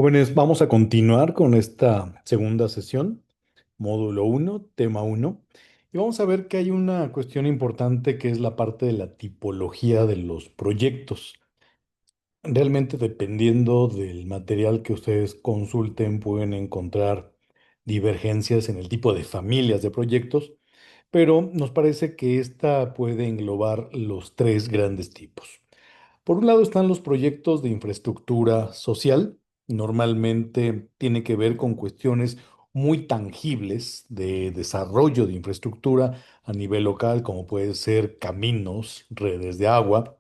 Jóvenes, vamos a continuar con esta segunda sesión, módulo uno, tema uno, y vamos a ver que hay una cuestión importante que es la parte de la tipología de los proyectos. Realmente, dependiendo del material que ustedes consulten, pueden encontrar divergencias en el tipo de familias de proyectos, pero nos parece que esta puede englobar los tres grandes tipos. Por un lado están los proyectos de infraestructura social. Normalmente tiene que ver con cuestiones muy tangibles de desarrollo de infraestructura a nivel local, como puede ser caminos, redes de agua.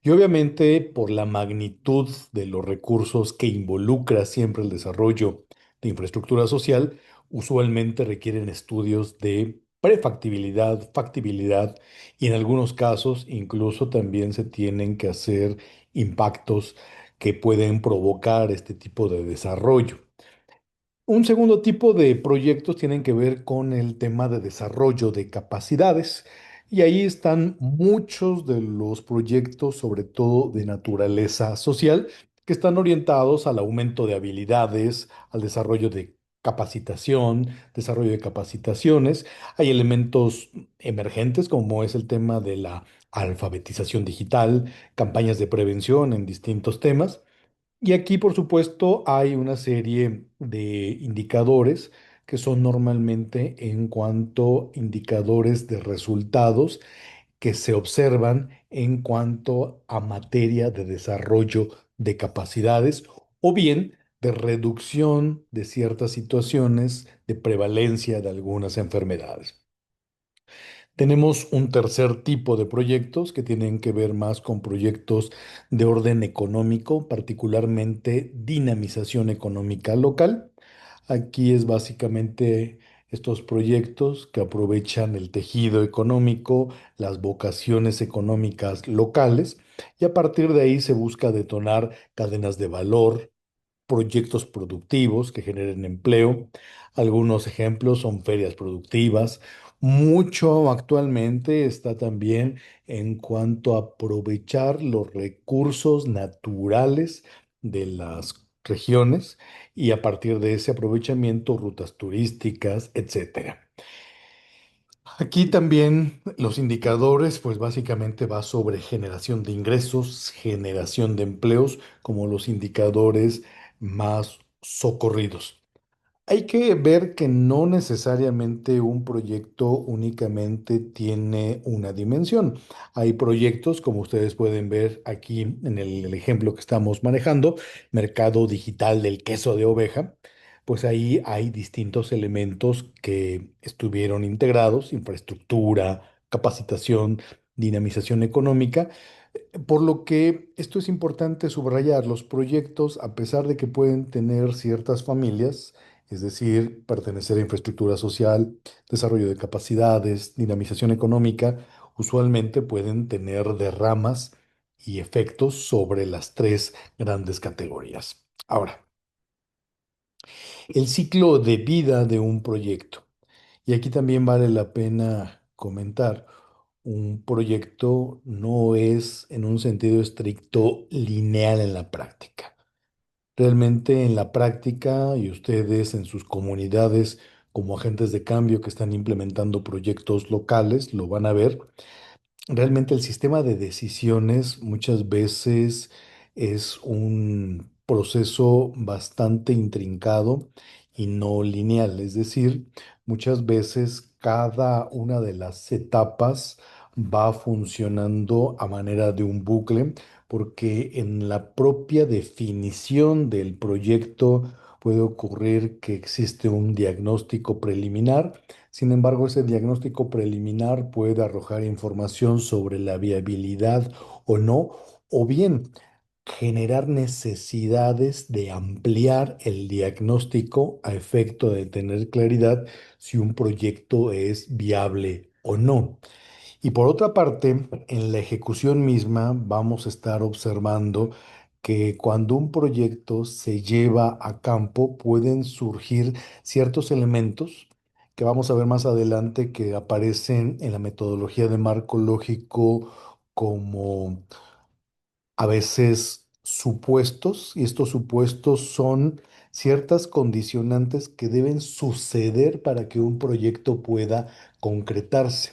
Y obviamente por la magnitud de los recursos que involucra siempre el desarrollo de infraestructura social, usualmente requieren estudios de prefactibilidad, factibilidad y en algunos casos incluso también se tienen que hacer impactos que pueden provocar este tipo de desarrollo. Un segundo tipo de proyectos tienen que ver con el tema de desarrollo de capacidades y ahí están muchos de los proyectos, sobre todo de naturaleza social, que están orientados al aumento de habilidades, al desarrollo de capacitación, desarrollo de capacitaciones. Hay elementos emergentes como es el tema de la alfabetización digital, campañas de prevención en distintos temas. Y aquí, por supuesto, hay una serie de indicadores que son normalmente en cuanto a indicadores de resultados que se observan en cuanto a materia de desarrollo de capacidades o bien de reducción de ciertas situaciones de prevalencia de algunas enfermedades. Tenemos un tercer tipo de proyectos que tienen que ver más con proyectos de orden económico, particularmente dinamización económica local. Aquí es básicamente estos proyectos que aprovechan el tejido económico, las vocaciones económicas locales y a partir de ahí se busca detonar cadenas de valor, proyectos productivos que generen empleo. Algunos ejemplos son ferias productivas. Mucho actualmente está también en cuanto a aprovechar los recursos naturales de las regiones y a partir de ese aprovechamiento, rutas turísticas, etcétera. Aquí también los indicadores, pues básicamente va sobre generación de ingresos, generación de empleos, como los indicadores más socorridos. Hay que ver que no necesariamente un proyecto únicamente tiene una dimensión. Hay proyectos, como ustedes pueden ver aquí en el ejemplo que estamos manejando, mercado digital del queso de oveja, pues ahí hay distintos elementos que estuvieron integrados, infraestructura, capacitación, dinamización económica, por lo que esto es importante subrayar. Los proyectos, a pesar de que pueden tener ciertas familias, es decir, pertenecer a infraestructura social, desarrollo de capacidades, dinamización económica, usualmente pueden tener derramas y efectos sobre las tres grandes categorías. Ahora, el ciclo de vida de un proyecto. Y aquí también vale la pena comentar, un proyecto no es en un sentido estricto lineal en la práctica. Realmente en la práctica y ustedes en sus comunidades como agentes de cambio que están implementando proyectos locales lo van a ver. Realmente el sistema de decisiones muchas veces es un proceso bastante intrincado y no lineal. Es decir, muchas veces cada una de las etapas va funcionando a manera de un bucle, porque en la propia definición del proyecto puede ocurrir que existe un diagnóstico preliminar. Sin embargo, ese diagnóstico preliminar puede arrojar información sobre la viabilidad o no, o bien generar necesidades de ampliar el diagnóstico a efecto de tener claridad si un proyecto es viable o no. Y por otra parte, en la ejecución misma vamos a estar observando que cuando un proyecto se lleva a campo pueden surgir ciertos elementos que vamos a ver más adelante que aparecen en la metodología de marco lógico como a veces supuestos y estos supuestos son ciertas condicionantes que deben suceder para que un proyecto pueda concretarse.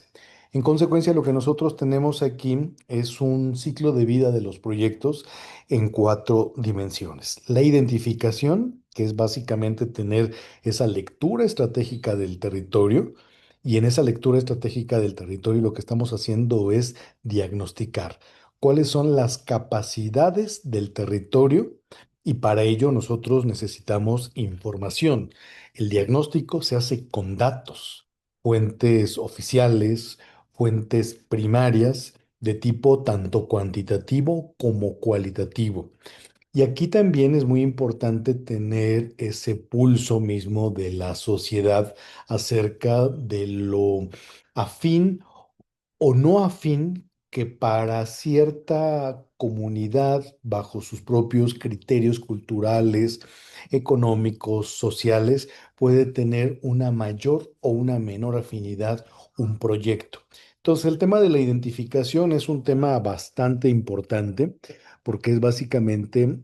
En consecuencia, lo que nosotros tenemos aquí es un ciclo de vida de los proyectos en cuatro dimensiones. La identificación, que es básicamente tener esa lectura estratégica del territorio, y en esa lectura estratégica del territorio lo que estamos haciendo es diagnosticar cuáles son las capacidades del territorio y para ello nosotros necesitamos información. El diagnóstico se hace con datos, fuentes oficiales, fuentes primarias de tipo tanto cuantitativo como cualitativo. Y aquí también es muy importante tener ese pulso mismo de la sociedad acerca de lo afín o no afín que para cierta comunidad, bajo sus propios criterios culturales, económicos, sociales, puede tener una mayor o una menor afinidad un proyecto. Entonces, el tema de la identificación es un tema bastante importante porque es básicamente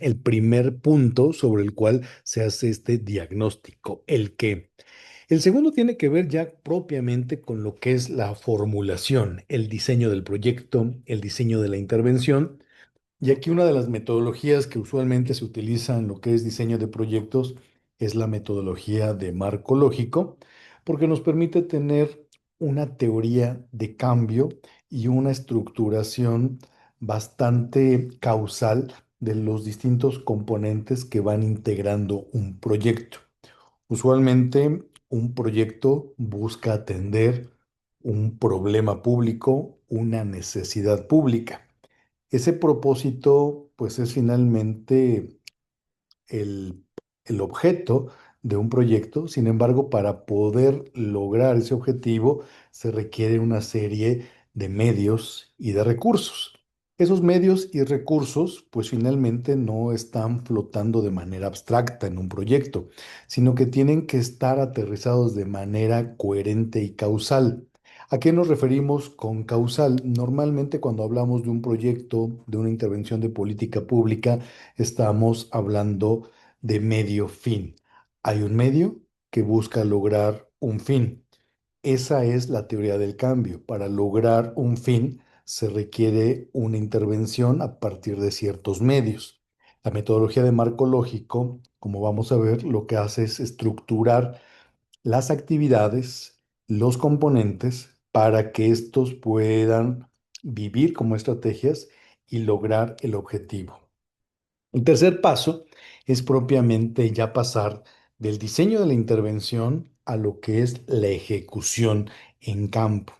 el primer punto sobre el cual se hace este diagnóstico, el qué. El segundo tiene que ver ya propiamente con lo que es la formulación, el diseño del proyecto, el diseño de la intervención. Y aquí una de las metodologías que usualmente se utiliza en lo que es diseño de proyectos es la metodología de marco lógico, porque nos permite tener una teoría de cambio y una estructuración bastante causal de los distintos componentes que van integrando un proyecto. Usualmente, un proyecto busca atender un problema público, una necesidad pública. Ese propósito, pues, es finalmente el, el objeto de un proyecto. Sin embargo, para poder lograr ese objetivo se requiere una serie de medios y de recursos. Esos medios y recursos, pues finalmente no están flotando de manera abstracta en un proyecto, sino que tienen que estar aterrizados de manera coherente y causal. ¿A qué nos referimos con causal? Normalmente cuando hablamos de un proyecto, de una intervención de política pública, estamos hablando de medio fin. Hay un medio que busca lograr un fin. Esa es la teoría del cambio. Para lograr un fin se requiere una intervención a partir de ciertos medios. La metodología de marco lógico, como vamos a ver, lo que hace es estructurar las actividades, los componentes, para que estos puedan vivir como estrategias y lograr el objetivo. El tercer paso es propiamente ya pasar del diseño de la intervención a lo que es la ejecución en campo.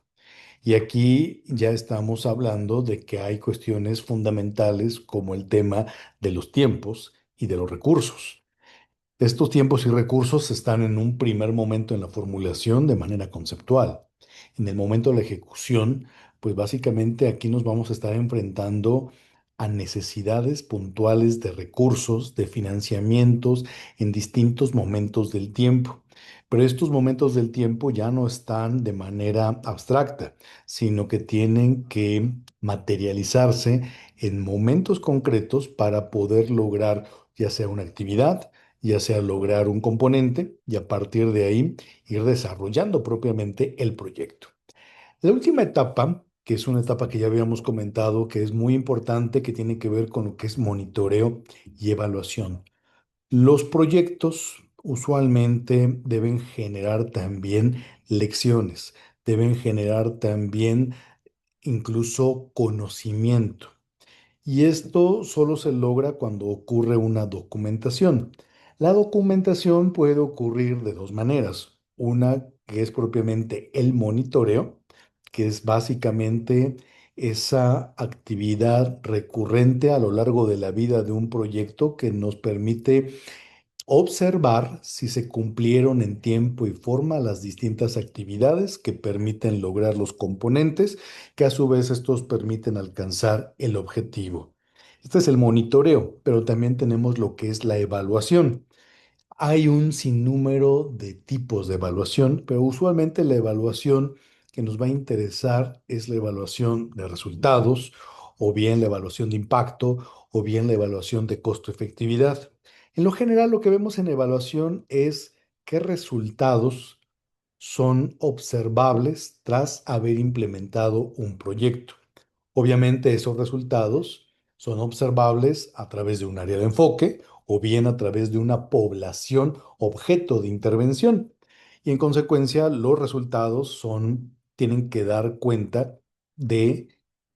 Y aquí ya estamos hablando de que hay cuestiones fundamentales como el tema de los tiempos y de los recursos. Estos tiempos y recursos están en un primer momento en la formulación de manera conceptual. En el momento de la ejecución, pues básicamente aquí nos vamos a estar enfrentando a necesidades puntuales de recursos, de financiamientos en distintos momentos del tiempo. Pero estos momentos del tiempo ya no están de manera abstracta, sino que tienen que materializarse en momentos concretos para poder lograr ya sea una actividad, ya sea lograr un componente y a partir de ahí ir desarrollando propiamente el proyecto. La última etapa, que es una etapa que ya habíamos comentado, que es muy importante, que tiene que ver con lo que es monitoreo y evaluación. Los proyectos usualmente deben generar también lecciones, deben generar también incluso conocimiento. Y esto solo se logra cuando ocurre una documentación. La documentación puede ocurrir de dos maneras. Una que es propiamente el monitoreo, que es básicamente esa actividad recurrente a lo largo de la vida de un proyecto que nos permite observar si se cumplieron en tiempo y forma las distintas actividades que permiten lograr los componentes, que a su vez estos permiten alcanzar el objetivo. Este es el monitoreo, pero también tenemos lo que es la evaluación. Hay un sinnúmero de tipos de evaluación, pero usualmente la evaluación que nos va a interesar es la evaluación de resultados o bien la evaluación de impacto, o bien la evaluación de costo-efectividad. En lo general, lo que vemos en evaluación es qué resultados son observables tras haber implementado un proyecto. Obviamente esos resultados son observables a través de un área de enfoque o bien a través de una población objeto de intervención. Y en consecuencia, los resultados tienen que dar cuenta de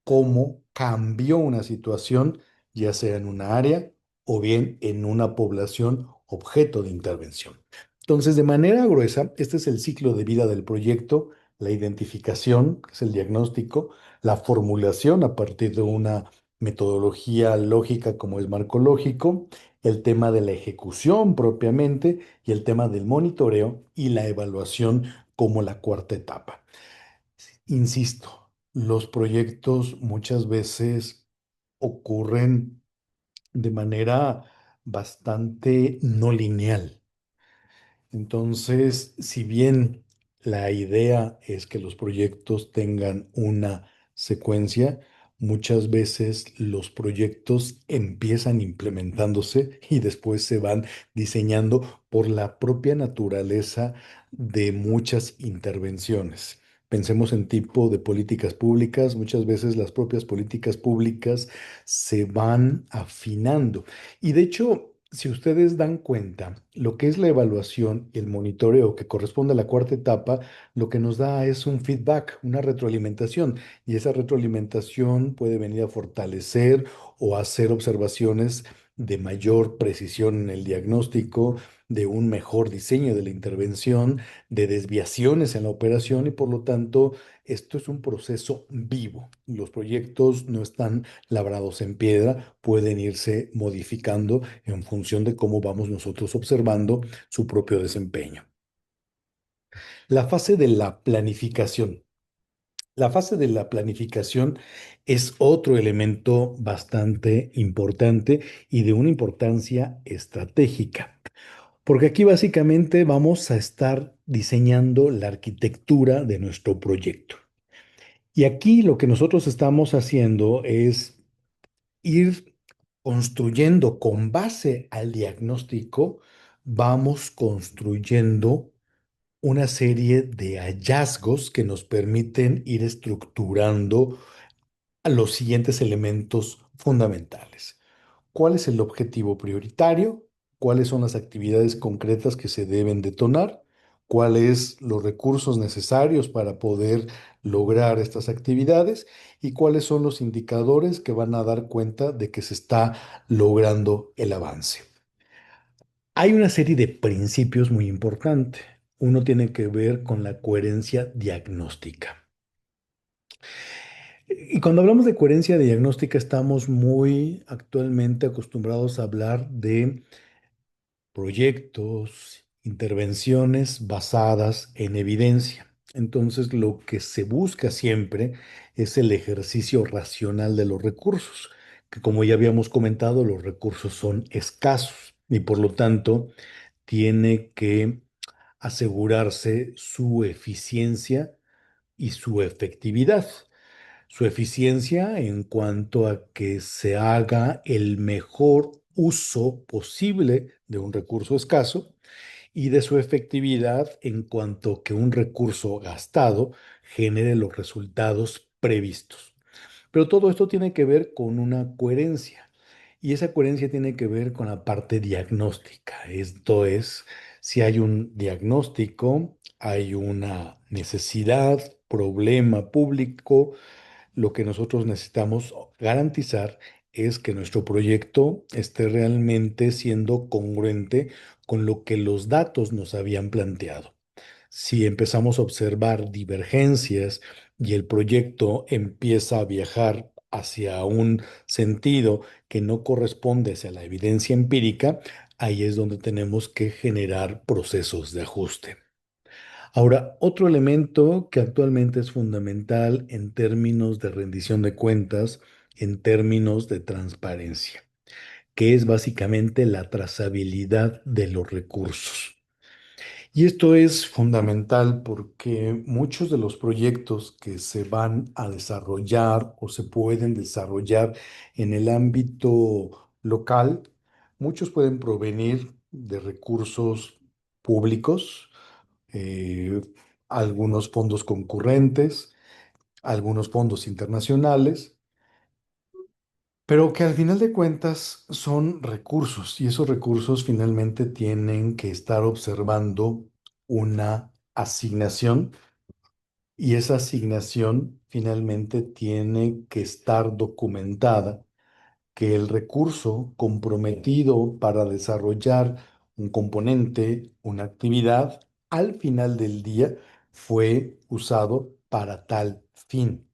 cómo cambió una situación, ya sea en una área o bien en una población objeto de intervención. Entonces, de manera gruesa, este es el ciclo de vida del proyecto: la identificación, que es el diagnóstico, la formulación a partir de una metodología lógica como es marco lógico, el tema de la ejecución propiamente y el tema del monitoreo y la evaluación como la cuarta etapa. Insisto, los proyectos muchas veces ocurren de manera bastante no lineal. Entonces, si bien la idea es que los proyectos tengan una secuencia, muchas veces los proyectos empiezan implementándose y después se van diseñando por la propia naturaleza de muchas intervenciones. Pensemos en tipo de políticas públicas. Muchas veces las propias políticas públicas se van afinando. Y de hecho, si ustedes dan cuenta, lo que es la evaluación y el monitoreo que corresponde a la cuarta etapa, lo que nos da es un feedback, una retroalimentación, y esa retroalimentación puede venir a fortalecer o hacer observaciones de mayor precisión en el diagnóstico, de un mejor diseño de la intervención, de desviaciones en la operación, y por lo tanto, esto es un proceso vivo. Los proyectos no están labrados en piedra, pueden irse modificando en función de cómo vamos nosotros observando su propio desempeño. La fase de la planificación. La fase de la planificación es otro elemento bastante importante y de una importancia estratégica, porque aquí básicamente vamos a estar diseñando la arquitectura de nuestro proyecto. Y aquí lo que nosotros estamos haciendo es ir construyendo con base al diagnóstico, vamos construyendo una serie de hallazgos que nos permiten ir estructurando a los siguientes elementos fundamentales. ¿Cuál es el objetivo prioritario? ¿Cuáles son las actividades concretas que se deben detonar? ¿Cuáles los recursos necesarios para poder lograr estas actividades? ¿Y cuáles son los indicadores que van a dar cuenta de que se está logrando el avance? Hay una serie de principios muy importantes. Uno tiene que ver con la coherencia diagnóstica. Y cuando hablamos de coherencia diagnóstica, estamos muy actualmente acostumbrados a hablar de proyectos, intervenciones basadas en evidencia. Entonces, lo que se busca siempre es el ejercicio racional de los recursos, que como ya habíamos comentado, los recursos son escasos y por lo tanto tiene que asegurarse su eficiencia y su efectividad. Su eficiencia en cuanto a que se haga el mejor uso posible de un recurso escaso, y de su efectividad en cuanto que un recurso gastado genere los resultados previstos. Pero todo esto tiene que ver con una coherencia, y esa coherencia tiene que ver con la parte diagnóstica. Esto es, si hay un diagnóstico, hay una necesidad, problema público, lo que nosotros necesitamos garantizar es que nuestro proyecto esté realmente siendo congruente con lo que los datos nos habían planteado. Si empezamos a observar divergencias y el proyecto empieza a viajar hacia un sentido que no corresponde hacia la evidencia empírica, ahí es donde tenemos que generar procesos de ajuste. Ahora, otro elemento que actualmente es fundamental en términos de rendición de cuentas, en términos de transparencia, que es básicamente la trazabilidad de los recursos. Y esto es fundamental porque muchos de los proyectos que se van a desarrollar o se pueden desarrollar en el ámbito local, muchos pueden provenir de recursos públicos, eh, algunos fondos concurrentes, algunos fondos internacionales, pero que al final de cuentas son recursos y esos recursos finalmente tienen que estar observando una asignación y esa asignación finalmente tiene que estar documentada, que el recurso comprometido para desarrollar un componente, una actividad, al final del día fue usado para tal fin.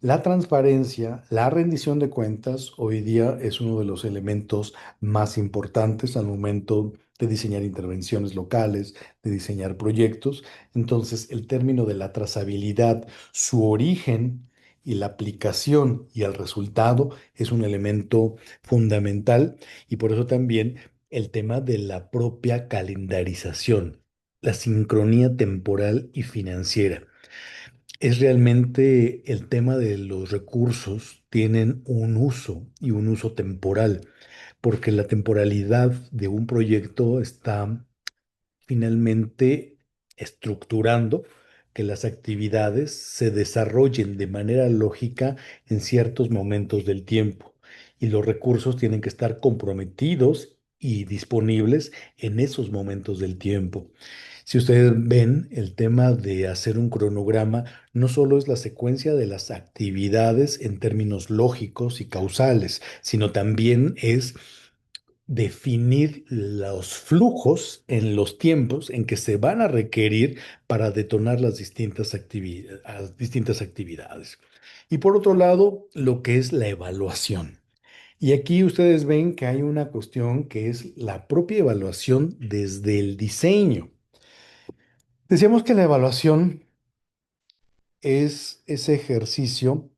La transparencia, la rendición de cuentas, hoy día es uno de los elementos más importantes al momento de diseñar intervenciones locales, de diseñar proyectos. Entonces, el término de la trazabilidad, su origen y la aplicación y el resultado es un elemento fundamental y por eso también el tema de la propia calendarización, la sincronía temporal y financiera. Es realmente el tema de los recursos tienen un uso y un uso temporal, porque la temporalidad de un proyecto está finalmente estructurando que las actividades se desarrollen de manera lógica en ciertos momentos del tiempo y los recursos tienen que estar comprometidos y disponibles en esos momentos del tiempo. Si ustedes ven el tema de hacer un cronograma, no solo es la secuencia de las actividades en términos lógicos y causales, sino también es definir los flujos en los tiempos en que se van a requerir para detonar las distintas actividades. Y por otro lado, lo que es la evaluación. Y aquí ustedes ven que hay una cuestión que es la propia evaluación desde el diseño. Decíamos que la evaluación es ese ejercicio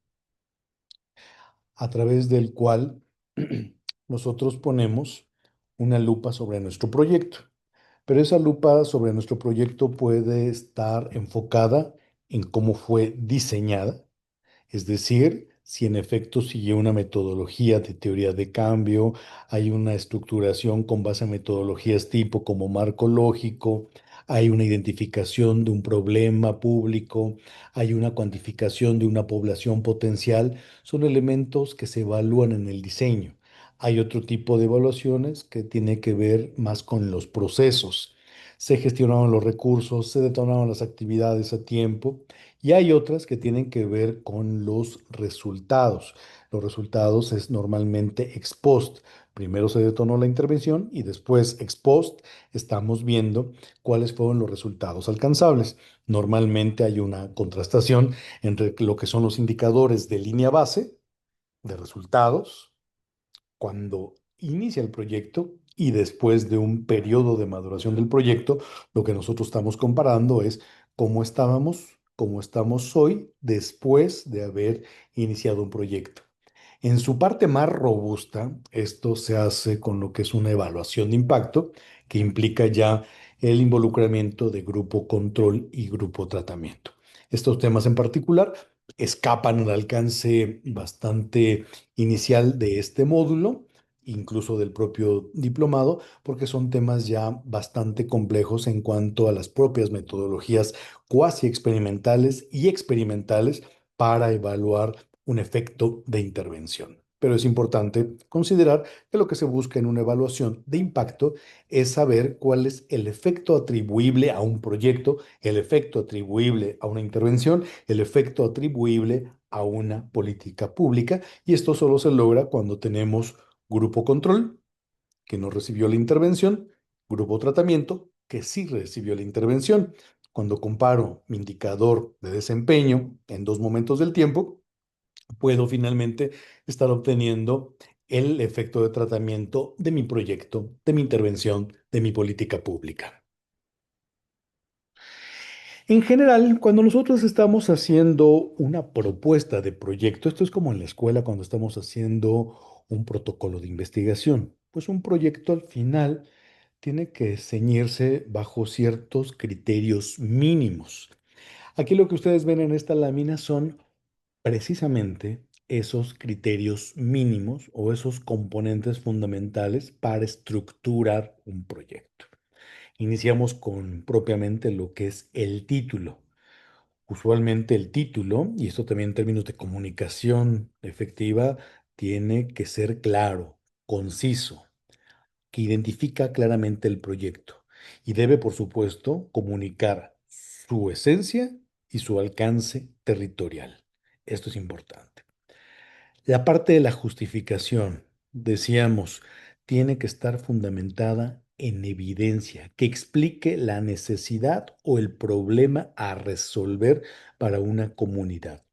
a través del cual nosotros ponemos una lupa sobre nuestro proyecto. Pero esa lupa sobre nuestro proyecto puede estar enfocada en cómo fue diseñada, es decir, si en efecto sigue una metodología de teoría de cambio, hay una estructuración con base en metodologías tipo como marco lógico, hay una identificación de un problema público, hay una cuantificación de una población potencial, son elementos que se evalúan en el diseño. Hay otro tipo de evaluaciones que tiene que ver más con los procesos. Se gestionaron los recursos, se detonaron las actividades a tiempo y hay otras que tienen que ver con los resultados. Los resultados es normalmente ex post. Primero se detonó la intervención y después ex post estamos viendo cuáles fueron los resultados alcanzables. Normalmente hay una contrastación entre lo que son los indicadores de línea base de resultados cuando inicia el proyecto y después de un periodo de maduración del proyecto, lo que nosotros estamos comparando es cómo estábamos, cómo estamos hoy después de haber iniciado un proyecto. En su parte más robusta, esto se hace con lo que es una evaluación de impacto, que implica ya el involucramiento de grupo control y grupo tratamiento. Estos temas en particular escapan al alcance bastante inicial de este módulo, incluso del propio diplomado, porque son temas ya bastante complejos en cuanto a las propias metodologías cuasi experimentales y experimentales para evaluar un efecto de intervención. Pero es importante considerar que lo que se busca en una evaluación de impacto es saber cuál es el efecto atribuible a un proyecto, el efecto atribuible a una intervención, el efecto atribuible a una política pública. Y esto solo se logra cuando tenemos grupo control, que no recibió la intervención, grupo tratamiento, que sí recibió la intervención. Cuando comparo mi indicador de desempeño en dos momentos del tiempo, puedo finalmente estar obteniendo el efecto de tratamiento de mi proyecto, de mi intervención, de mi política pública. En general, cuando nosotros estamos haciendo una propuesta de proyecto, esto es como en la escuela cuando estamos haciendo un protocolo de investigación, pues un proyecto al final tiene que ceñirse bajo ciertos criterios mínimos. Aquí lo que ustedes ven en esta lámina son precisamente esos criterios mínimos o esos componentes fundamentales para estructurar un proyecto. Iniciamos con propiamente lo que es el título. Usualmente el título, y esto también en términos de comunicación efectiva, tiene que ser claro, conciso, que identifica claramente el proyecto y debe, por supuesto, comunicar su esencia y su alcance territorial. Esto es importante. La parte de la justificación, decíamos, tiene que estar fundamentada en evidencia, que explique la necesidad o el problema a resolver para una comunidad.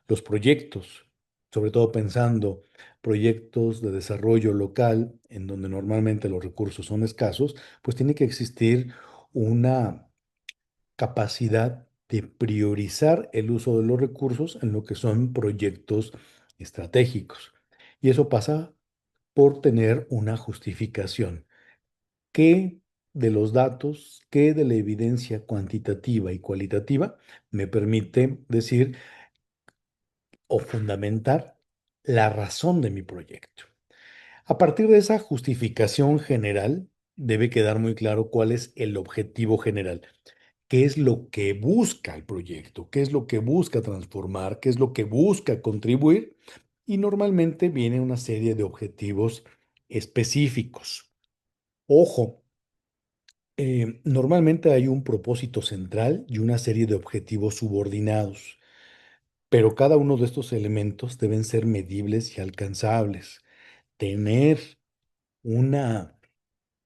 Los proyectos, sobre todo pensando proyectos de desarrollo local, en donde normalmente los recursos son escasos, pues tiene que existir una capacidad de priorizar el uso de los recursos en lo que son proyectos estratégicos. Y eso pasa por tener una justificación. ¿Qué de los datos, qué de la evidencia cuantitativa y cualitativa me permite decir o fundamentar la razón de mi proyecto? A partir de esa justificación general, debe quedar muy claro cuál es el objetivo general, qué es lo que busca el proyecto, qué es lo que busca transformar, qué es lo que busca contribuir, y normalmente viene una serie de objetivos específicos. Ojo, normalmente hay un propósito central y una serie de objetivos subordinados, pero cada uno de estos elementos deben ser medibles y alcanzables. Tener una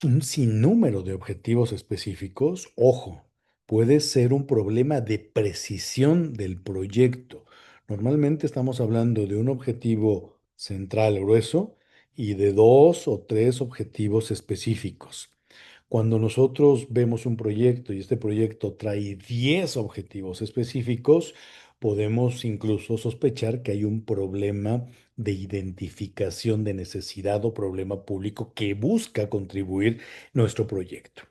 un sinnúmero de objetivos específicos, ojo, puede ser un problema de precisión del proyecto. Normalmente estamos hablando de un objetivo central grueso y de dos o tres objetivos específicos. Cuando nosotros vemos un proyecto y este proyecto trae 10 objetivos específicos, podemos incluso sospechar que hay un problema de identificación de necesidad o problema público que busca contribuir nuestro proyecto.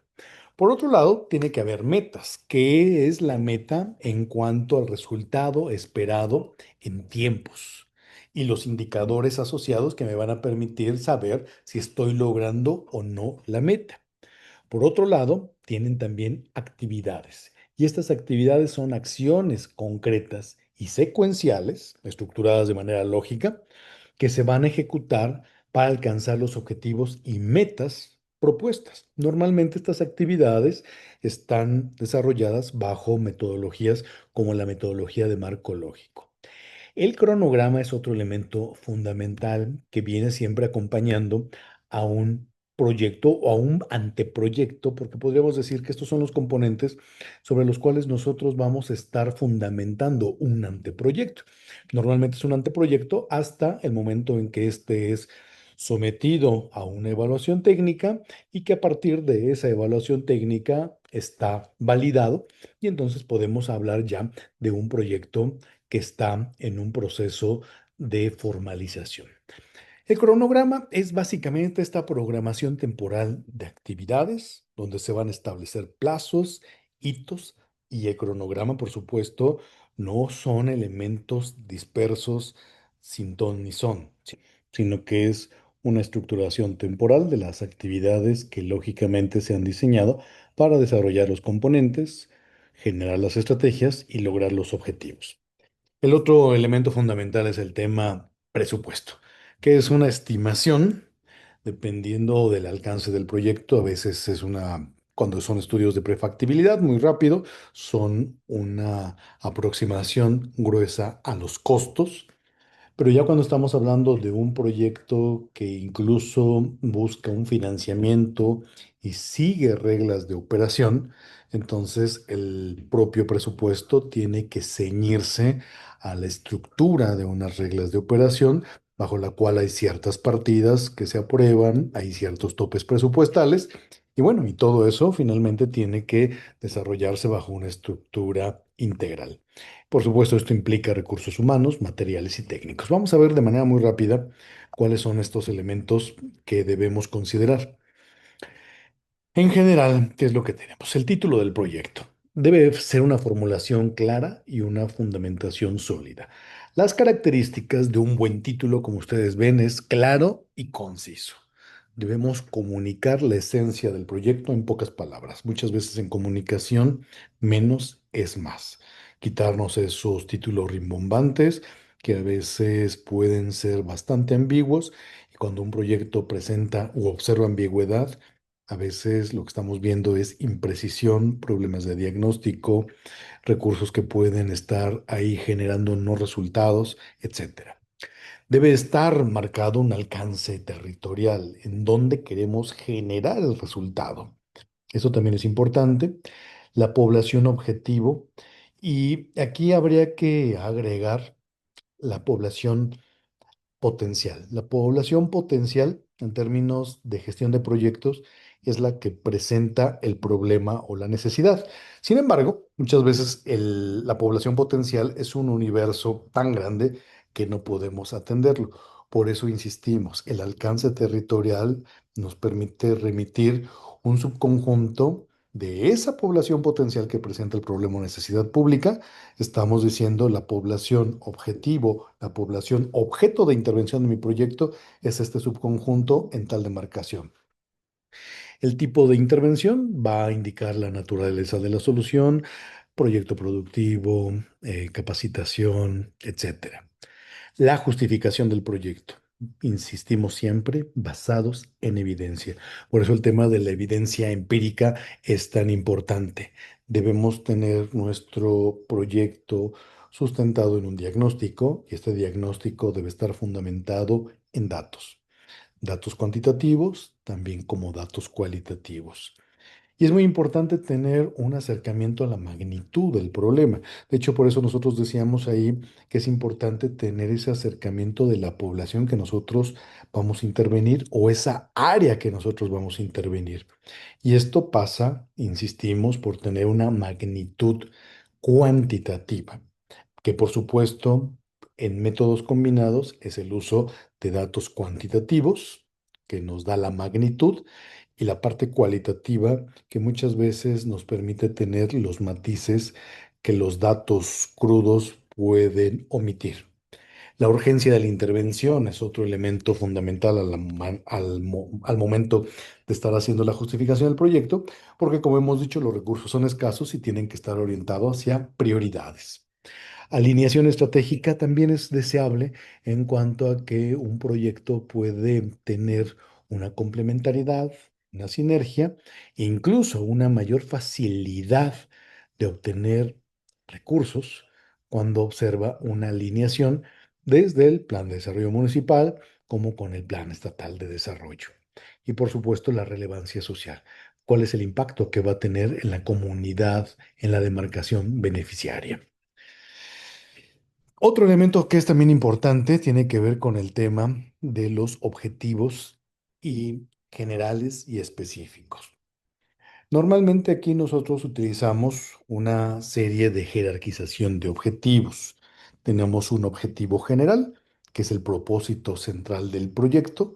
Por otro lado, tiene que haber metas. ¿Qué es la meta en cuanto al resultado esperado en tiempos? Y los indicadores asociados que me van a permitir saber si estoy logrando o no la meta. Por otro lado, tienen también actividades. Y estas actividades son acciones concretas y secuenciales, estructuradas de manera lógica, que se van a ejecutar para alcanzar los objetivos y metas propuestas. Normalmente estas actividades están desarrolladas bajo metodologías como la metodología de marco lógico. El cronograma es otro elemento fundamental que viene siempre acompañando a un proyecto o a un anteproyecto, porque podríamos decir que estos son los componentes sobre los cuales nosotros vamos a estar fundamentando un anteproyecto. Normalmente es un anteproyecto hasta el momento en que éste es sometido a una evaluación técnica y que a partir de esa evaluación técnica está validado y entonces podemos hablar ya de un proyecto que está en un proceso de formalización. El cronograma es básicamente esta programación temporal de actividades donde se van a establecer plazos, hitos y el cronograma, por supuesto, no son elementos dispersos sin ton ni son, sino que es una estructuración temporal de las actividades que lógicamente se han diseñado para desarrollar los componentes, generar las estrategias y lograr los objetivos. El otro elemento fundamental es el tema presupuesto, que es una estimación dependiendo del alcance del proyecto. A veces es cuando son estudios de prefactibilidad, muy rápido, son una aproximación gruesa a los costos, pero ya cuando estamos hablando de un proyecto que incluso busca un financiamiento y sigue reglas de operación, entonces el propio presupuesto tiene que ceñirse a la estructura de unas reglas de operación, bajo la cual hay ciertas partidas que se aprueban, hay ciertos topes presupuestales, y bueno, y todo eso finalmente tiene que desarrollarse bajo una estructura integral. Por supuesto, esto implica recursos humanos, materiales y técnicos. Vamos a ver de manera muy rápida cuáles son estos elementos que debemos considerar. En general, ¿qué es lo que tenemos? El título del proyecto. Debe ser una formulación clara y una fundamentación sólida. Las características de un buen título, como ustedes ven, es claro y conciso. Debemos comunicar la esencia del proyecto en pocas palabras. Muchas veces en comunicación, menos es más. Quitarnos esos títulos rimbombantes que a veces pueden ser bastante ambiguos y cuando un proyecto presenta u observa ambigüedad, a veces lo que estamos viendo es imprecisión, problemas de diagnóstico, recursos que pueden estar ahí generando no resultados, etcétera. Debe estar marcado un alcance territorial en donde queremos generar el resultado. Eso también es importante. La población objetivo. Y aquí habría que agregar la población potencial. La población potencial, en términos de gestión de proyectos, es la que presenta el problema o la necesidad. Sin embargo, muchas veces la población potencial es un universo tan grande que no podemos atenderlo. Por eso insistimos, el alcance territorial nos permite remitir un subconjunto de esa población potencial que presenta el problema o necesidad pública. Estamos diciendo la población objetivo, la población objeto de intervención de mi proyecto es este subconjunto en tal demarcación. El tipo de intervención va a indicar la naturaleza de la solución, proyecto productivo, capacitación, etcétera. La justificación del proyecto. Insistimos siempre basados en evidencia. Por eso el tema de la evidencia empírica es tan importante. Debemos tener nuestro proyecto sustentado en un diagnóstico y este diagnóstico debe estar fundamentado en datos. Datos cuantitativos, también como datos cualitativos. Y es muy importante tener un acercamiento a la magnitud del problema. De hecho, por eso nosotros decíamos ahí que es importante tener ese acercamiento de la población que nosotros vamos a intervenir o esa área que nosotros vamos a intervenir. Y esto pasa, insistimos, por tener una magnitud cuantitativa que por supuesto en métodos combinados es el uso de datos cuantitativos, que nos da la magnitud, y la parte cualitativa, que muchas veces nos permite tener los matices que los datos crudos pueden omitir. La urgencia de la intervención es otro elemento fundamental al momento de estar haciendo la justificación del proyecto, porque como hemos dicho, los recursos son escasos y tienen que estar orientados hacia prioridades. Alineación estratégica también es deseable en cuanto a que un proyecto puede tener una complementariedad, una sinergia e incluso una mayor facilidad de obtener recursos cuando observa una alineación desde el Plan de Desarrollo Municipal como con el Plan Estatal de Desarrollo. Y por supuesto la relevancia social. ¿Cuál es el impacto que va a tener en la comunidad, en la demarcación beneficiaria? Otro elemento que es también importante tiene que ver con el tema de los objetivos y generales y específicos. Normalmente aquí nosotros utilizamos una serie de jerarquización de objetivos. Tenemos un objetivo general, que es el propósito central del proyecto,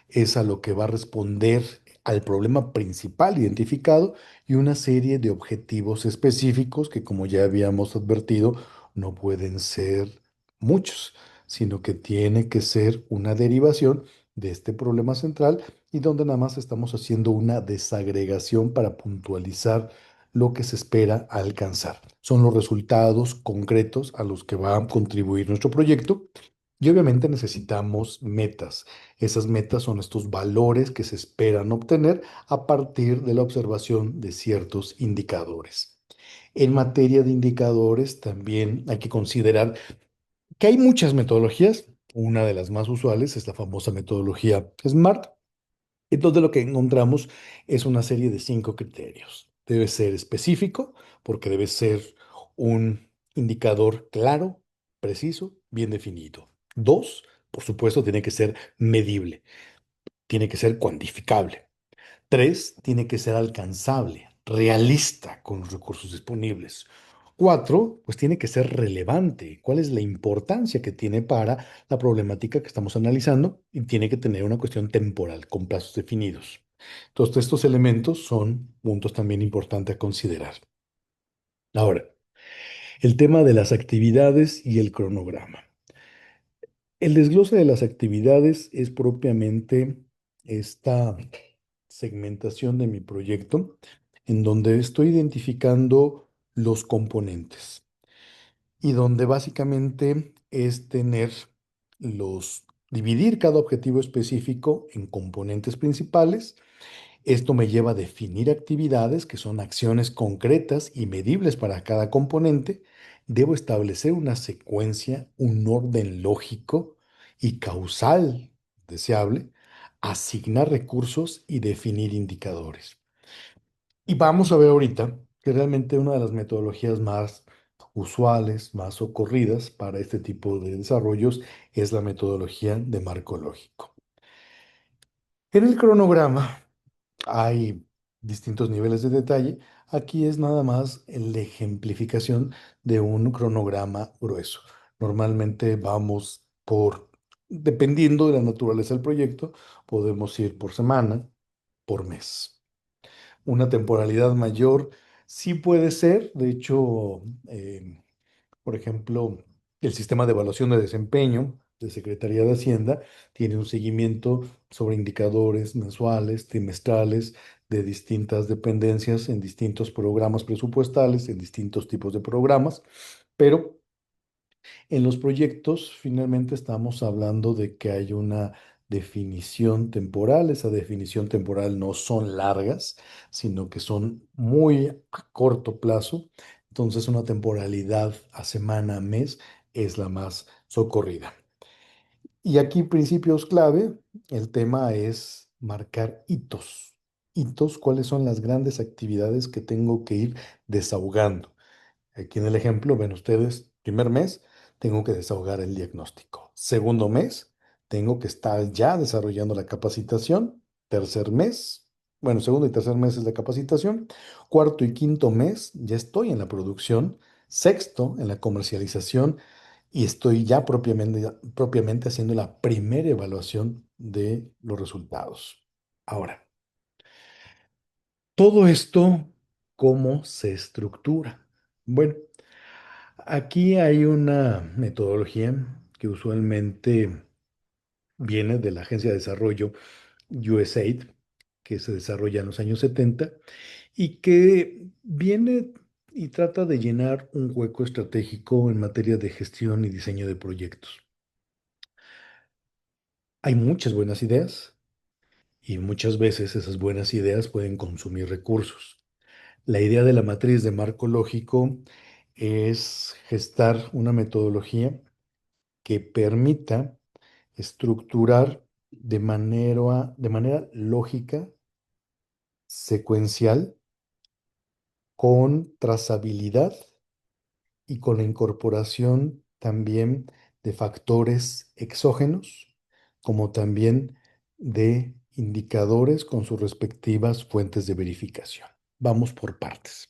es a lo que va a responder al problema principal identificado y una serie de objetivos específicos que, como ya habíamos advertido, no pueden ser muchos, sino que tiene que ser una derivación de este problema central y donde nada más estamos haciendo una desagregación para puntualizar lo que se espera alcanzar. Son los resultados concretos a los que va a contribuir nuestro proyecto y obviamente necesitamos metas. Esas metas son estos valores que se esperan obtener a partir de la observación de ciertos indicadores. En materia de indicadores, también hay que considerar que hay muchas metodologías. Una de las más usuales es la famosa metodología SMART. Entonces lo que encontramos es una serie de 5 criterios. Debe ser específico porque debe ser un indicador claro, preciso, bien definido. Dos, por supuesto, tiene que ser medible, tiene que ser cuantificable. Tres, tiene que ser alcanzable, realista con los recursos disponibles. Cuatro, pues tiene que ser relevante. ¿Cuál es la importancia que tiene para la problemática que estamos analizando? Y tiene que tener una cuestión temporal, con plazos definidos. Entonces, estos elementos son puntos también importantes a considerar. Ahora, el tema de las actividades y el cronograma. El desglose de las actividades es propiamente esta segmentación de mi proyecto en donde estoy identificando los componentes y donde básicamente es tener dividir cada objetivo específico en componentes principales. Esto me lleva a definir actividades que son acciones concretas y medibles para cada componente. Debo establecer una secuencia, un orden lógico y causal deseable, asignar recursos y definir indicadores. Y vamos a ver ahorita que realmente una de las metodologías más usuales, más ocurridas para este tipo de desarrollos es la metodología de marco lógico. En el cronograma hay distintos niveles de detalle. Aquí es nada más la ejemplificación de un cronograma grueso. Normalmente vamos dependiendo de la naturaleza del proyecto, podemos ir por semana, por mes. Una temporalidad mayor sí puede ser, de hecho, por ejemplo, el sistema de evaluación de desempeño de Secretaría de Hacienda tiene un seguimiento sobre indicadores mensuales, trimestrales de distintas dependencias en distintos programas presupuestales, en distintos tipos de programas, pero en los proyectos finalmente estamos hablando de que hay una definición temporal. Esa definición temporal no son largas, sino que son muy a corto plazo. Entonces una temporalidad a semana, a mes es la más socorrida. Y aquí principios clave, el tema es marcar hitos. Hitos, ¿cuáles son las grandes actividades que tengo que ir desahogando? Aquí en el ejemplo, ven ustedes, primer mes, tengo que desahogar el diagnóstico. Segundo mes, tengo que estar ya desarrollando la capacitación. Tercer mes, bueno, segundo y tercer mes es la capacitación. Cuarto y quinto mes, ya estoy en la producción. Sexto, en la comercialización. Y estoy ya propiamente haciendo la primera evaluación de los resultados. Ahora, todo esto, ¿cómo se estructura? Bueno, aquí hay una metodología que usualmente viene de la Agencia de Desarrollo USAID, que se desarrolla en los años 70 y que viene y trata de llenar un hueco estratégico en materia de gestión y diseño de proyectos. Hay muchas buenas ideas y muchas veces esas buenas ideas pueden consumir recursos. La idea de la matriz de marco lógico es gestar una metodología que permita estructurar de manera lógica, secuencial, con trazabilidad y con la incorporación también de factores exógenos, como también de indicadores con sus respectivas fuentes de verificación. Vamos por partes.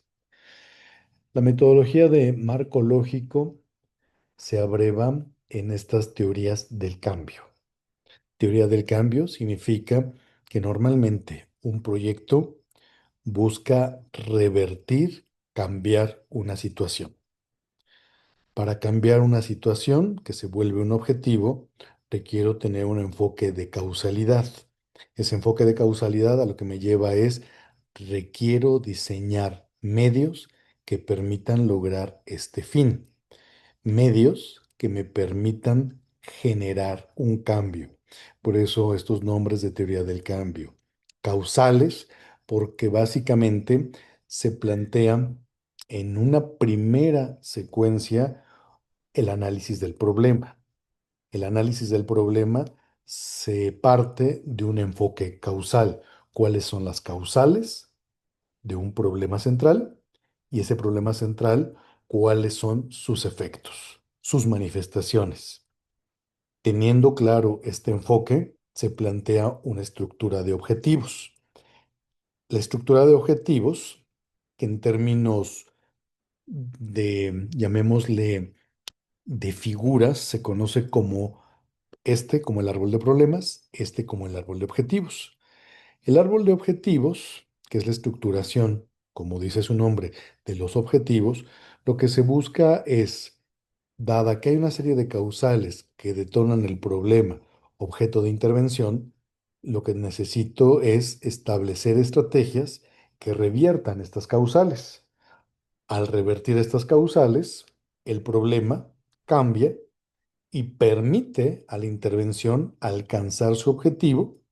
La metodología de marco lógico se abreva en estas teorías del cambio. Teoría del cambio significa que normalmente un proyecto busca revertir, cambiar una situación. Para cambiar una situación que se vuelve un objetivo, requiero tener un enfoque de causalidad. Ese enfoque de causalidad a lo que me lleva es, requiero diseñar medios que permitan lograr este fin, medios que me permitan generar un cambio. Por eso estos nombres de teoría del cambio. Causales, porque básicamente se plantean en una primera secuencia el análisis del problema. El análisis del problema se parte de un enfoque causal. ¿Cuáles son las causales de un problema central? Y ese problema central, ¿cuáles son sus efectos, sus manifestaciones? Teniendo claro este enfoque, se plantea una estructura de objetivos. La estructura de objetivos, que en términos llamémosle, de figuras, se conoce como este como el árbol de problemas, este como el árbol de objetivos. El árbol de objetivos, que es la estructuración, como dice su nombre, de los objetivos, lo que se busca es, dada que hay una serie de causales que detonan el problema objeto de intervención, lo que necesito es establecer estrategias que reviertan estas causales. Al revertir estas causales, el problema cambia y permite a la intervención alcanzar su objetivo,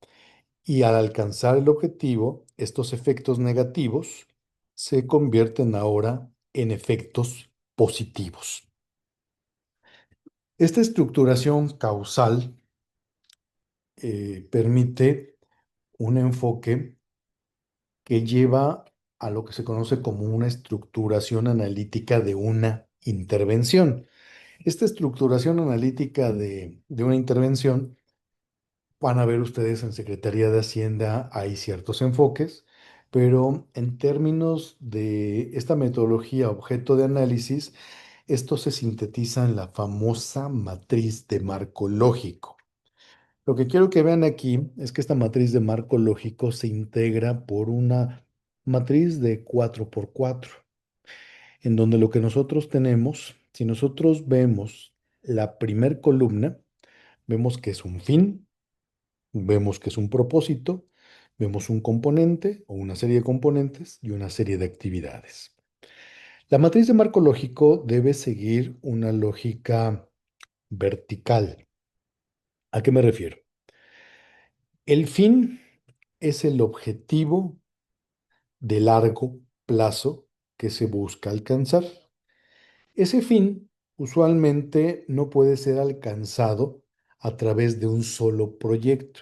y al alcanzar el objetivo, estos efectos negativos se convierten ahora en efectos positivos. Esta estructuración causal permite un enfoque que lleva a lo que se conoce como una estructuración analítica de una intervención. Esta estructuración analítica de una intervención, van a ver ustedes en Secretaría de Hacienda, hay ciertos enfoques, pero en términos de esta metodología objeto de análisis, esto se sintetiza en la famosa matriz de marco lógico. Lo que quiero que vean aquí es que esta matriz de marco lógico se integra por una matriz de 4 por 4, en donde lo que nosotros tenemos, si nosotros vemos la primer columna, vemos que es un fin, vemos que es un propósito, vemos un componente o una serie de componentes y una serie de actividades. La matriz de marco lógico debe seguir una lógica vertical. ¿A qué me refiero? El fin es el objetivo de largo plazo que se busca alcanzar. Ese fin usualmente no puede ser alcanzado a través de un solo proyecto.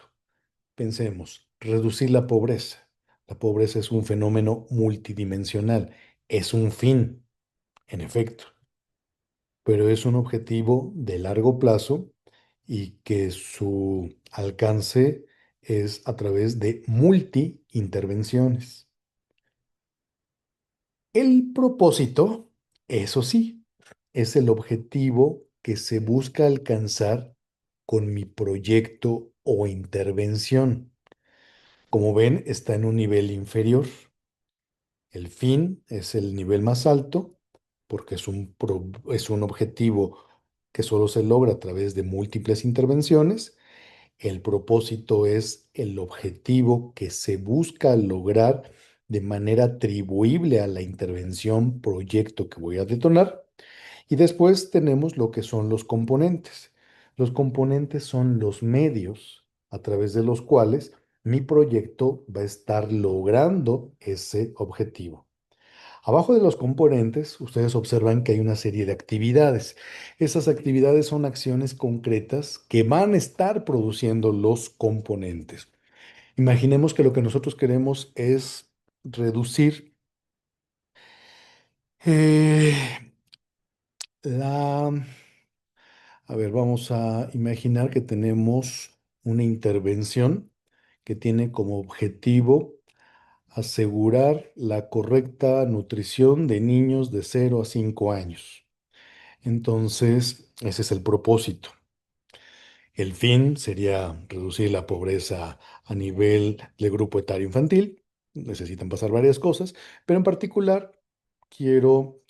Pensemos, reducir la pobreza. La pobreza es un fenómeno multidimensional, es un fin, en efecto, pero es un objetivo de largo plazo y que su alcance es a través de multi-intervenciones. El propósito, eso sí, es el objetivo que se busca alcanzar con mi proyecto o intervención. Como ven, está en un nivel inferior. El fin es el nivel más alto porque es un objetivo que solo se logra a través de múltiples intervenciones. El propósito es el objetivo que se busca lograr de manera atribuible a la intervención, proyecto que voy a detonar. Y después tenemos lo que son los componentes. Los componentes son los medios a través de los cuales mi proyecto va a estar logrando ese objetivo. Abajo de los componentes, ustedes observan que hay una serie de actividades. Esas actividades son acciones concretas que van a estar produciendo los componentes. Imaginemos que lo que nosotros queremos es reducir eh, la... A ver, vamos a imaginar que tenemos una intervención que tiene como objetivo asegurar la correcta nutrición de niños de 0 a 5 años. Entonces, ese es el propósito. El fin sería reducir la pobreza a nivel de grupo etario infantil. Necesitan pasar varias cosas, pero en particular quiero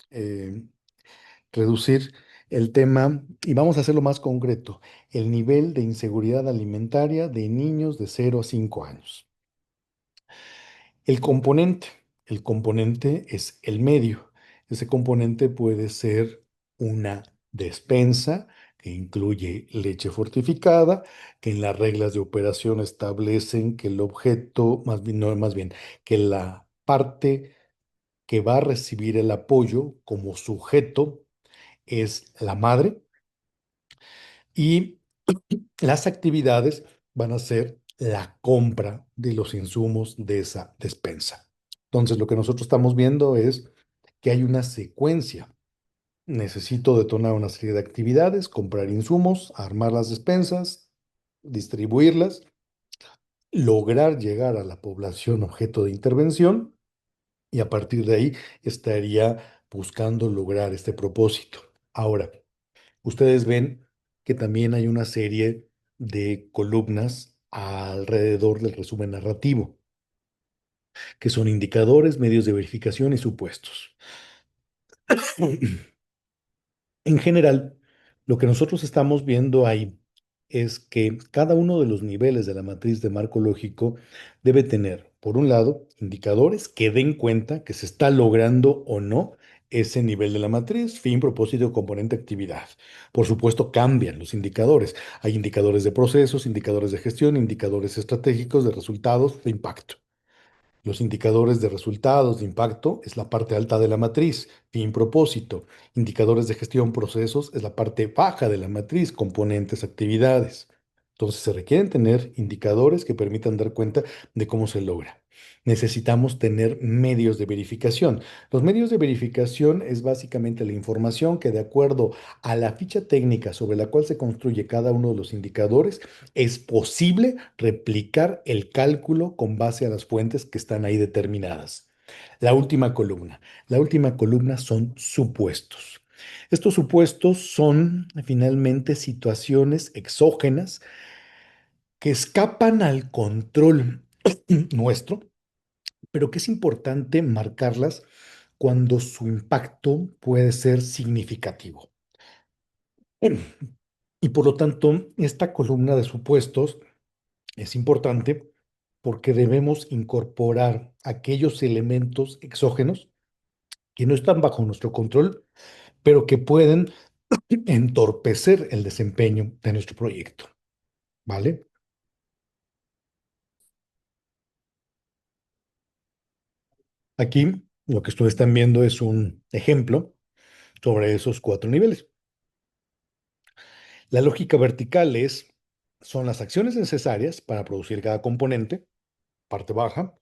reducir el tema, y vamos a hacerlo más concreto, el nivel de inseguridad alimentaria de niños de 0 a 5 años. El el componente es el medio. Ese componente puede ser una despensa que incluye leche fortificada, que en las reglas de operación establecen que el objeto, más bien, no, más bien, que la parte que va a recibir el apoyo como sujeto es la madre, y las actividades van a ser la compra de los insumos de esa despensa. Entonces, lo que nosotros estamos viendo es que hay una secuencia. Necesito detonar una serie de actividades, comprar insumos, armar las despensas, distribuirlas, lograr llegar a la población objeto de intervención, y a partir de ahí estaría buscando lograr este propósito. Ahora, ustedes ven que también hay una serie de columnas alrededor del resumen narrativo. que son indicadores, medios de verificación y supuestos. En general, lo que nosotros estamos viendo ahí es que cada uno de los niveles de la matriz de marco lógico debe tener, por un lado, indicadores que den cuenta que se está logrando o no ese nivel de la matriz, fin, propósito, componente, actividad. Por supuesto, cambian los indicadores. Hay indicadores de procesos, indicadores de gestión, indicadores estratégicos, de resultados, de impacto. Los indicadores de resultados de impacto es la parte alta de la matriz, fin propósito. Indicadores de gestión procesos es la parte baja de la matriz, componentes, actividades. Entonces se requieren tener indicadores que permitan dar cuenta de cómo se logra. Necesitamos tener medios de verificación. Los medios de verificación es básicamente la información que de acuerdo a la ficha técnica sobre la cual se construye cada uno de los indicadores, es posible replicar el cálculo con base a las fuentes que están ahí determinadas. La última columna. La última columna son supuestos. Estos supuestos son finalmente situaciones exógenas que escapan al control nuestro, pero que es importante marcarlas cuando su impacto puede ser significativo. Y por lo tanto, esta columna de supuestos es importante porque debemos incorporar aquellos elementos exógenos que no están bajo nuestro control, pero que pueden entorpecer el desempeño de nuestro proyecto, ¿vale? Aquí lo que ustedes están viendo es un ejemplo sobre esos cuatro niveles. La lógica vertical son las acciones necesarias para producir cada componente, parte baja.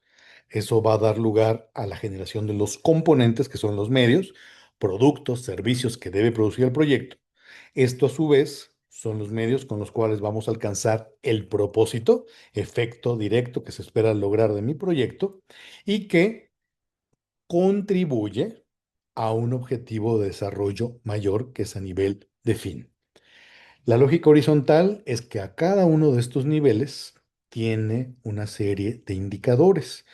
Eso va a dar lugar a la generación de los componentes, que son los medios, productos, servicios que debe producir el proyecto. Esto a su vez son los medios con los cuales vamos a alcanzar el propósito, efecto directo que se espera lograr de mi proyecto y que contribuye a un objetivo de desarrollo mayor que es a nivel de fin. La lógica horizontal es que a cada uno de estos niveles tiene una serie de indicadores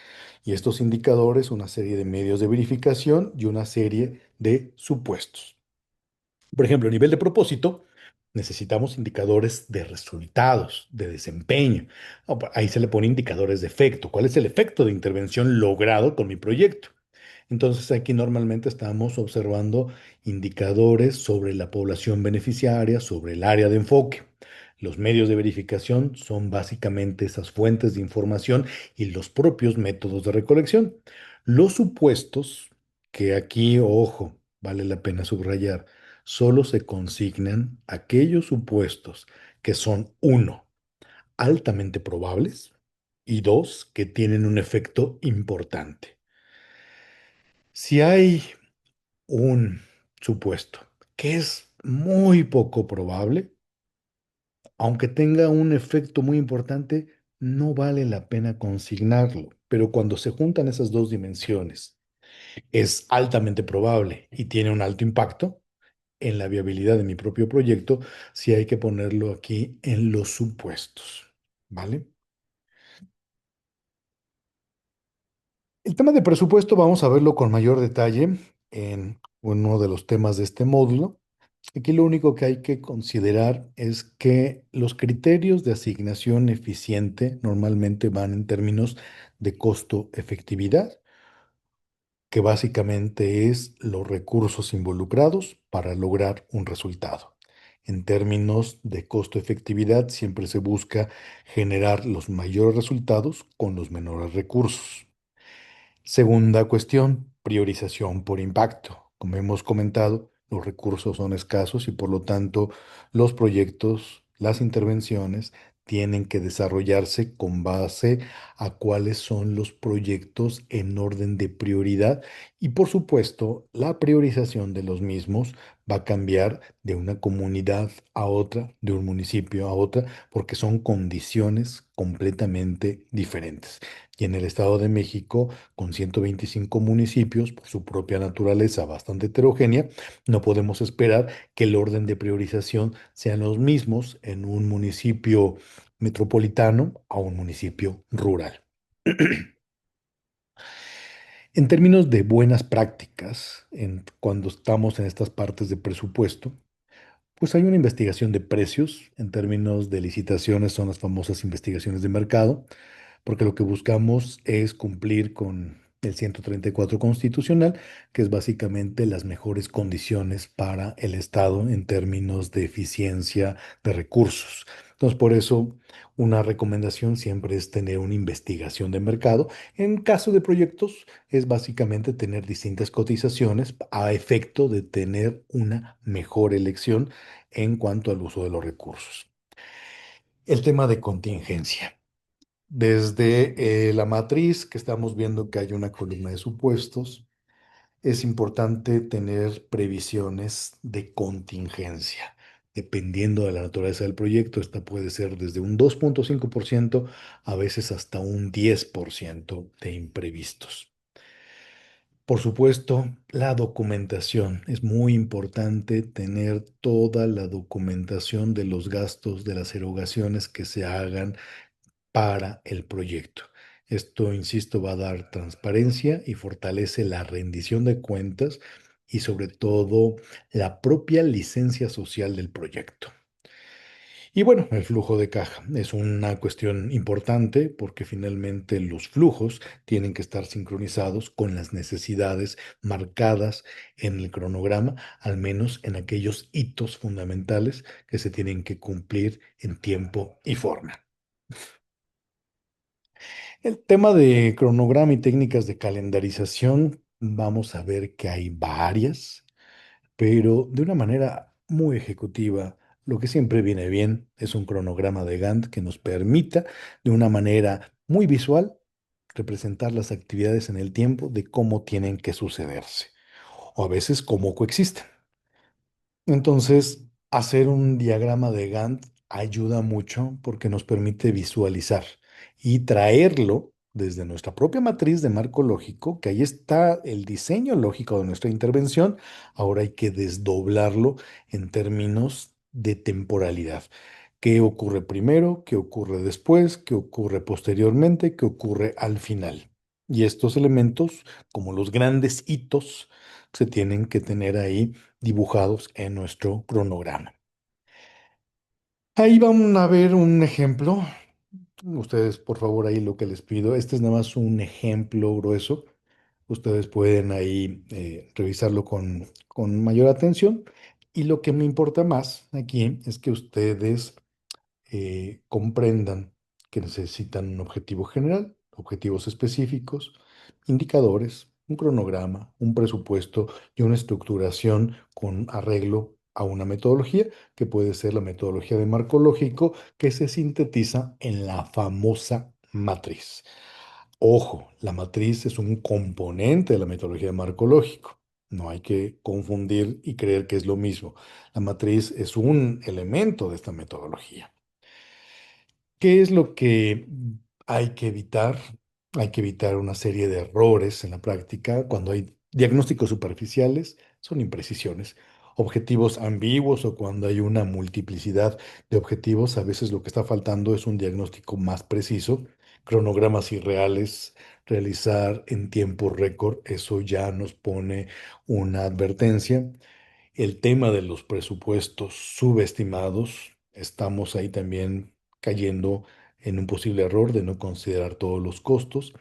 y estos indicadores una serie de medios de verificación y una serie de supuestos. Por ejemplo, a nivel de propósito, necesitamos indicadores de resultados, de desempeño. Ahí se le pone indicadores de efecto. ¿Cuál es el efecto de intervención logrado con mi proyecto? Entonces aquí normalmente estamos observando indicadores sobre la población beneficiaria, sobre el área de enfoque. Los medios de verificación son básicamente esas fuentes de información y los propios métodos de recolección. Los supuestos, que aquí, ojo, vale la pena subrayar, solo se consignan aquellos supuestos que son, uno, altamente probables y dos, que tienen un efecto importante. Si hay un supuesto que es muy poco probable, aunque tenga un efecto muy importante, no vale la pena consignarlo. Pero cuando se juntan esas dos dimensiones, es altamente probable y tiene un alto impacto en la viabilidad de mi propio proyecto, sí hay que ponerlo aquí en los supuestos, ¿vale? El tema de presupuesto vamos a verlo con mayor detalle en uno de los temas de este módulo. Aquí lo único que hay que considerar es que los criterios de asignación eficiente normalmente van en términos de costo-efectividad, que básicamente es los recursos involucrados para lograr un resultado. En términos de costo-efectividad, siempre se busca generar los mayores resultados con los menores recursos. Segunda cuestión, priorización por impacto. Como hemos comentado, los recursos son escasos y por lo tanto los proyectos, las intervenciones tienen que desarrollarse con base a cuáles son los proyectos en orden de prioridad y por supuesto la priorización de los mismos va a cambiar de una comunidad a otra, de un municipio a otra, porque son condiciones completamente diferentes. Y en el Estado de México, con 125 municipios, por su propia naturaleza bastante heterogénea, no podemos esperar que el orden de priorización sean los mismos en un municipio metropolitano a un municipio rural. En términos de buenas prácticas, cuando estamos en estas partes de presupuesto, pues hay una investigación de precios. En términos de licitaciones son las famosas investigaciones de mercado, porque lo que buscamos es cumplir con el 134 constitucional, que es básicamente las mejores condiciones para el Estado en términos de eficiencia de recursos. Entonces, por eso, una recomendación siempre es tener una investigación de mercado. En caso de proyectos, es básicamente tener distintas cotizaciones a efecto de tener una mejor elección en cuanto al uso de los recursos. El tema de contingencia. Desde la matriz, que estamos viendo que hay una columna de supuestos, es importante tener previsiones de contingencia. Dependiendo de la naturaleza del proyecto, esta puede ser desde un 2,5% a veces hasta un 10% de imprevistos. Por supuesto, la documentación. Es muy importante tener toda la documentación de los gastos de las erogaciones que se hagan para el proyecto. Esto, insisto, va a dar transparencia y fortalece la rendición de cuentas y sobre todo la propia licencia social del proyecto. Y bueno, el flujo de caja es una cuestión importante porque finalmente los flujos tienen que estar sincronizados con las necesidades marcadas en el cronograma, al menos en aquellos hitos fundamentales que se tienen que cumplir en tiempo y forma. El tema de cronograma y técnicas de calendarización, vamos a ver que hay varias, pero de una manera muy ejecutiva. Lo que siempre viene bien es un cronograma de Gantt que nos permita, de una manera muy visual, representar las actividades en el tiempo de cómo tienen que sucederse, o a veces cómo coexisten. Entonces, hacer un diagrama de Gantt ayuda mucho porque nos permite visualizar y traerlo desde nuestra propia matriz de marco lógico, que ahí está el diseño lógico de nuestra intervención. Ahora hay que desdoblarlo en términos de temporalidad. ¿Qué ocurre primero? ¿Qué ocurre después? ¿Qué ocurre posteriormente? ¿Qué ocurre al final? Y estos elementos, como los grandes hitos, se tienen que tener ahí dibujados en nuestro cronograma. Ahí van a ver un ejemplo. Ustedes, por favor, ahí lo que les pido. Este es nada más un ejemplo grueso. Ustedes pueden ahí revisarlo con mayor atención. Y lo que me importa más aquí es que ustedes comprendan que necesitan un objetivo general, objetivos específicos, indicadores, un cronograma, un presupuesto y una estructuración con arreglo a una metodología, que puede ser la metodología de marco lógico, que se sintetiza en la famosa matriz. Ojo, la matriz es un componente de la metodología de marco lógico. No hay que confundir y creer que es lo mismo. La matriz es un elemento de esta metodología. ¿Qué es lo que hay que evitar? Hay que evitar una serie de errores en la práctica. Cuando hay diagnósticos superficiales, son imprecisiones. Objetivos ambiguos o cuando hay una multiplicidad de objetivos, a veces lo que está faltando es un diagnóstico más preciso. Cronogramas irreales, realizar en tiempo récord, eso ya nos pone una advertencia. El tema de los presupuestos subestimados, estamos ahí también cayendo en un posible error de no considerar todos los costos.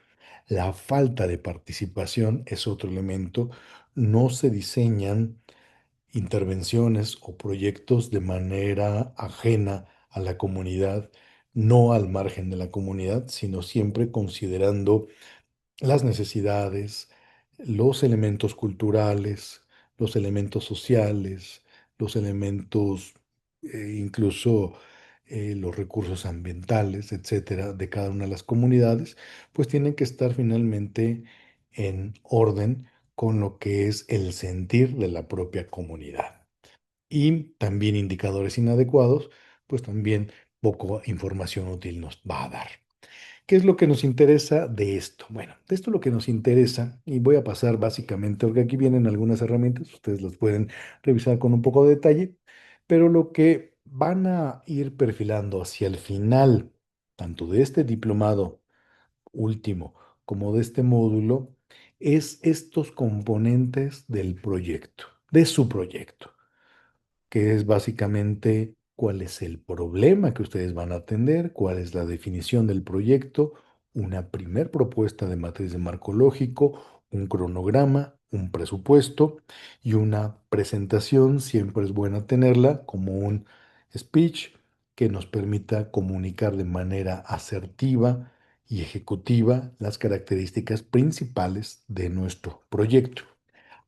La falta de participación es otro elemento. No se diseñan intervenciones o proyectos de manera ajena a la comunidad, no al margen de la comunidad, sino siempre considerando las necesidades, los elementos culturales, los elementos sociales, los elementos, incluso los recursos ambientales, etcétera, de cada una de las comunidades, pues tienen que estar finalmente en orden con lo que es el sentir de la propia comunidad. Y también indicadores inadecuados, pues también poco información útil nos va a dar. ¿Qué es lo que nos interesa de esto? Bueno, de esto lo que nos interesa, y voy a pasar básicamente, porque aquí vienen algunas herramientas, ustedes las pueden revisar con un poco de detalle, pero lo que van a ir perfilando hacia el final, tanto de este diplomado último como de este módulo, es estos componentes del proyecto, de su proyecto, que es básicamente cuál es el problema que ustedes van a atender, cuál es la definición del proyecto, una primer propuesta de matriz de marco lógico, un cronograma, un presupuesto y una presentación. Siempre es buena tenerla como un speech que nos permita comunicar de manera asertiva y ejecutiva las características principales de nuestro proyecto.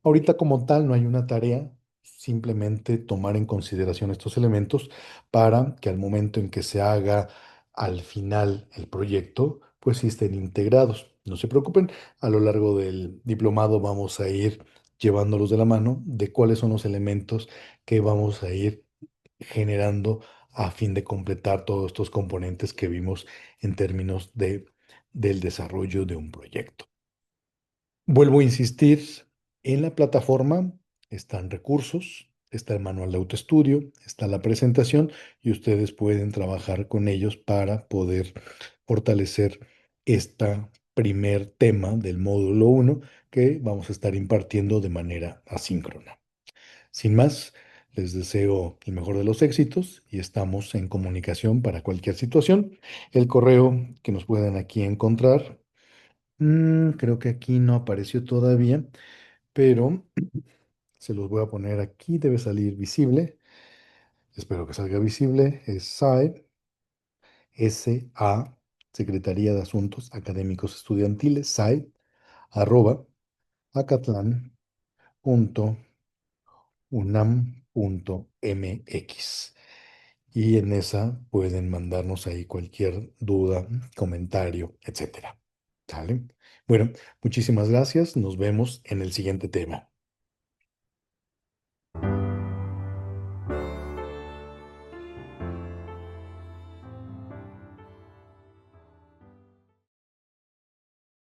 Ahorita como tal no hay una tarea, simplemente tomar en consideración estos elementos para que al momento en que se haga al final el proyecto, pues sí estén integrados. No se preocupen, a lo largo del diplomado vamos a ir llevándolos de la mano de cuáles son los elementos que vamos a ir generando a fin de completar todos estos componentes que vimos en términos del desarrollo de un proyecto. Vuelvo a insistir, en la plataforma están recursos, está el manual de autoestudio, está la presentación y ustedes pueden trabajar con ellos para poder fortalecer este primer tema del módulo uno que vamos a estar impartiendo de manera asíncrona. Sin más, les deseo el mejor de los éxitos y estamos en comunicación para cualquier situación. El correo que nos puedan aquí encontrar. Creo que aquí no apareció todavía, pero se los voy a poner aquí. Debe salir visible. Espero que salga visible. Es SAE, Secretaría de Asuntos Académicos Estudiantiles, SAE, arroba, acatlán.unam.mx. Y en esa pueden mandarnos ahí cualquier duda, comentario, etcétera. ¿Sale? Bueno, muchísimas gracias. Nos vemos en el siguiente tema.